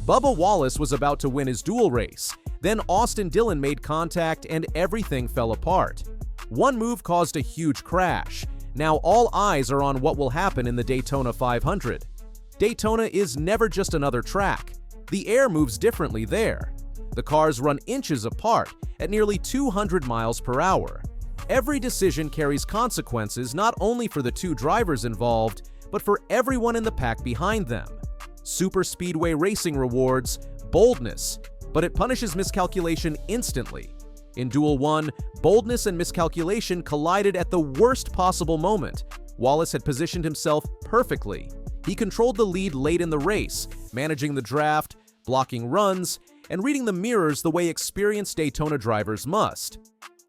Bubba Wallace was about to win his duel race. Then Austin Dillon made contact and everything fell apart. One move caused a huge crash. Now all eyes are on what will happen in the Daytona 500. Daytona is never just another track. The air moves differently there. The cars run inches apart at nearly 200 miles per hour. Every decision carries consequences not only for the two drivers involved, but for everyone in the pack behind them. Super Speedway racing rewards boldness, but it punishes miscalculation instantly. In Duel One, boldness and miscalculation collided at the worst possible moment. Wallace had positioned himself perfectly. He controlled the lead late in the race, managing the draft, blocking runs, and reading the mirrors the way experienced Daytona drivers must.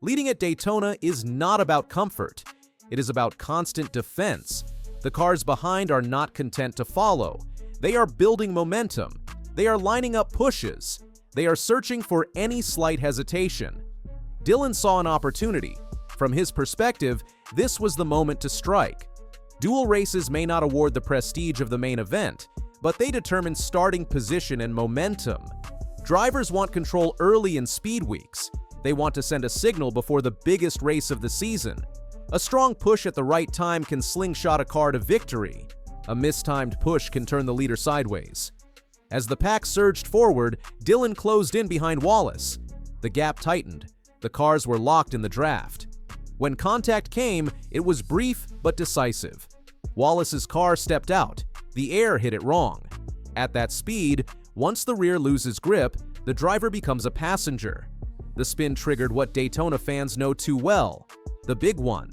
Leading at Daytona is not about comfort. It is about constant defense. The cars behind are not content to follow. They are building momentum. They are lining up pushes. They are searching for any slight hesitation. Dillon saw an opportunity. From his perspective, this was the moment to strike. Duel races may not award the prestige of the main event, but they determine starting position and momentum. Drivers want control early in Speedweeks. They want to send a signal before the biggest race of the season. A strong push at the right time can slingshot a car to victory. A mistimed push can turn the leader sideways. As the pack surged forward, Dillon closed in behind Wallace. The gap tightened. The cars were locked in the draft. When contact came, it was brief but decisive. Wallace's car stepped out. The air hit it wrong. At that speed, once the rear loses grip, the driver becomes a passenger. The spin triggered what Daytona fans know too well, the big one.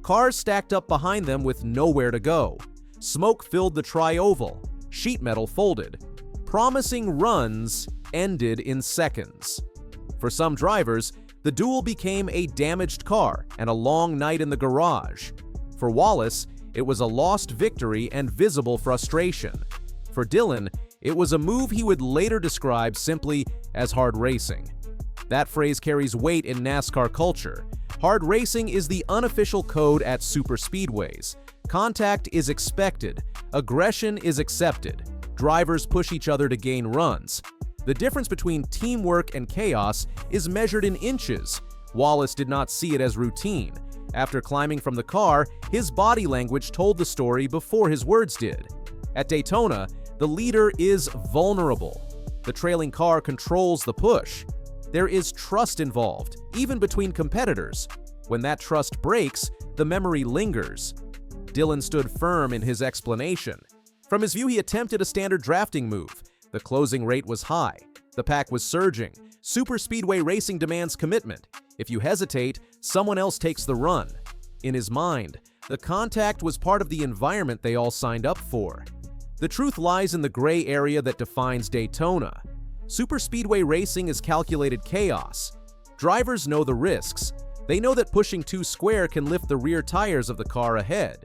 Cars stacked up behind them with nowhere to go. Smoke filled the tri-oval. Sheet metal folded. Promising runs ended in seconds. For some drivers, the duel became a damaged car and a long night in the garage. For Wallace, it was a lost victory and visible frustration. For Dillon, it was a move he would later describe simply as hard racing. That phrase carries weight in NASCAR culture. Hard racing is the unofficial code at super speedways. Contact is expected. Aggression is accepted. Drivers push each other to gain runs. The difference between teamwork and chaos is measured in inches. Wallace did not see it as routine. After climbing from the car, his body language told the story before his words did. At Daytona, the leader is vulnerable. The trailing car controls the push. There is trust involved, even between competitors. When that trust breaks, the memory lingers. Dillon stood firm in his explanation. From his view, he attempted a standard drafting move. The closing rate was high. The pack was surging. Super speedway racing demands commitment. If you hesitate, someone else takes the run. In his mind, the contact was part of the environment they all signed up for. The truth lies in the gray area that defines Daytona. Super speedway racing is calculated chaos. Drivers know the risks. They know that pushing too square can lift the rear tires of the car ahead.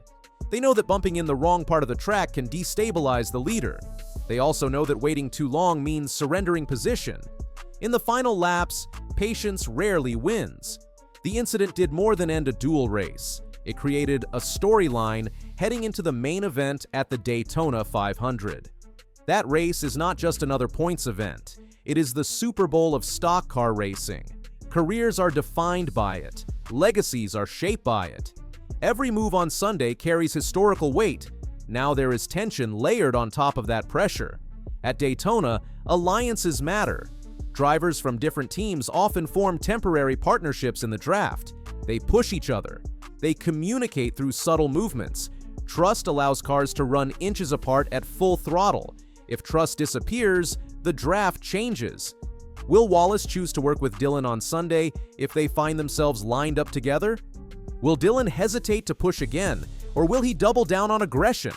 They know that bumping in the wrong part of the track can destabilize the leader. They also know that waiting too long means surrendering position. In the final laps, patience rarely wins. The incident did more than end a duel race. It created a storyline heading into the main event at the Daytona 500. That race is not just another points event. It is the Super Bowl of stock car racing. Careers are defined by it. Legacies are shaped by it. Every move on Sunday carries historical weight. Now there is tension layered on top of that pressure. At Daytona, alliances matter. Drivers from different teams often form temporary partnerships in the draft. They push each other. They communicate through subtle movements. Trust allows cars to run inches apart at full throttle. If trust disappears, the draft changes. Will Wallace choose to work with Dillon on Sunday if they find themselves lined up together? Will Dillon hesitate to push again, or will he double down on aggression?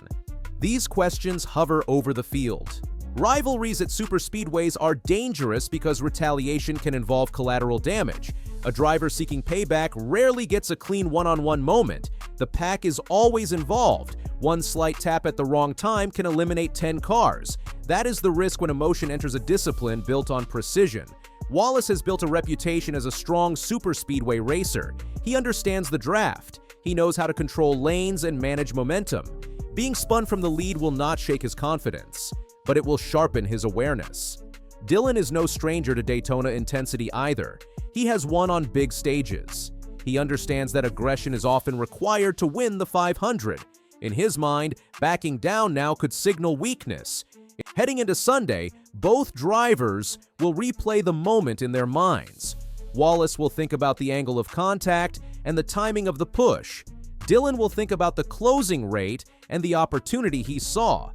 These questions hover over the field. Rivalries at super speedways are dangerous because retaliation can involve collateral damage. A driver seeking payback rarely gets a clean one-on-one moment. The pack is always involved. One slight tap at the wrong time can eliminate 10 cars. That is the risk when emotion enters a discipline built on precision. Wallace has built a reputation as a strong super speedway racer. He understands the draft. He knows how to control lanes and manage momentum. Being spun from the lead will not shake his confidence. but it will sharpen his awareness. Dillon is no stranger to Daytona intensity either. He has won on big stages. He understands that aggression is often required to win the 500. In his mind, backing down now could signal weakness. Heading into Sunday, both drivers will replay the moment in their minds. Wallace will think about the angle of contact and the timing of the push. Dillon will think about the closing rate and the opportunity he saw.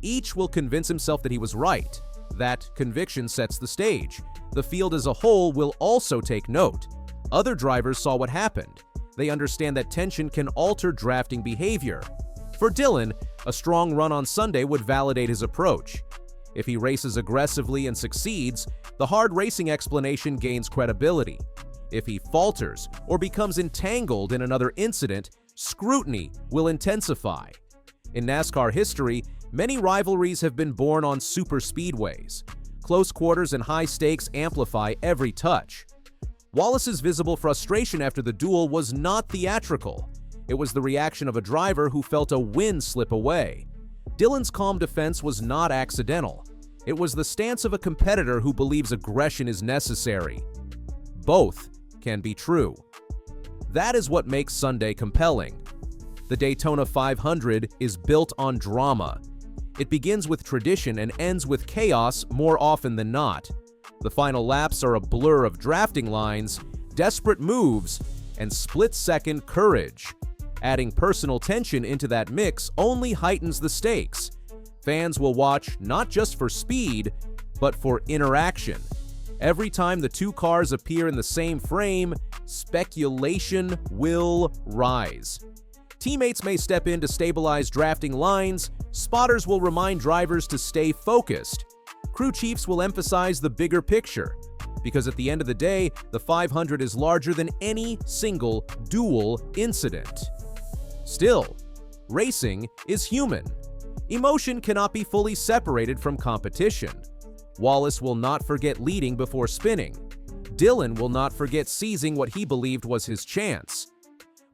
Each will convince himself that he was right. That conviction sets the stage. The field as a whole will also take note. Other drivers saw what happened. They understand that tension can alter drafting behavior. For Dillon, a strong run on Sunday would validate his approach. If he races aggressively and succeeds, the hard racing explanation gains credibility. If he falters or becomes entangled in another incident, scrutiny will intensify. In NASCAR history, many rivalries have been born on super speedways. Close quarters and high stakes amplify every touch. Wallace's visible frustration after the duel was not theatrical. It was the reaction of a driver who felt a win slip away. Dillon's calm defense was not accidental. It was the stance of a competitor who believes aggression is necessary. Both can be true. That is what makes Sunday compelling. The Daytona 500 is built on drama. It begins with tradition and ends with chaos more often than not. The final laps are a blur of drafting lines, desperate moves, and split-second courage. Adding personal tension into that mix only heightens the stakes. Fans will watch not just for speed, but for interaction. Every time the two cars appear in the same frame, speculation will rise. Teammates may step in to stabilize drafting lines, spotters will remind drivers to stay focused. Crew chiefs will emphasize the bigger picture, because at the end of the day, the 500 is larger than any single duel incident. Still, racing is human. Emotion cannot be fully separated from competition. Wallace will not forget leading before spinning. Dillon will not forget seizing what he believed was his chance.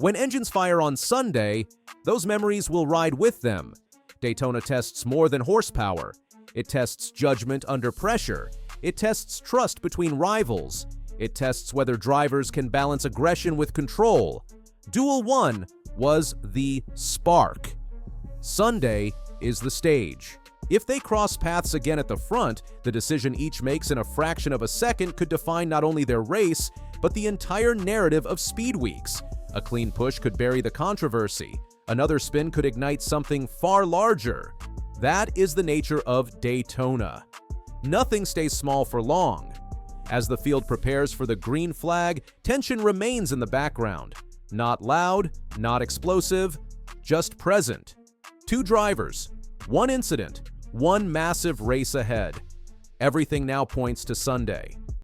When engines fire on Sunday, those memories will ride with them. Daytona tests more than horsepower. It tests judgment under pressure. It tests trust between rivals. It tests whether drivers can balance aggression with control. Duel One was the spark. Sunday is the stage. If they cross paths again at the front, the decision each makes in a fraction of a second could define not only their race, but the entire narrative of Speedweeks. A clean push could bury the controversy. Another spin could ignite something far larger. That is the nature of Daytona. Nothing stays small for long. As the field prepares for the green flag, tension remains in the background. Not loud, not explosive, just present. Two drivers, one incident, one massive race ahead. Everything now points to Sunday.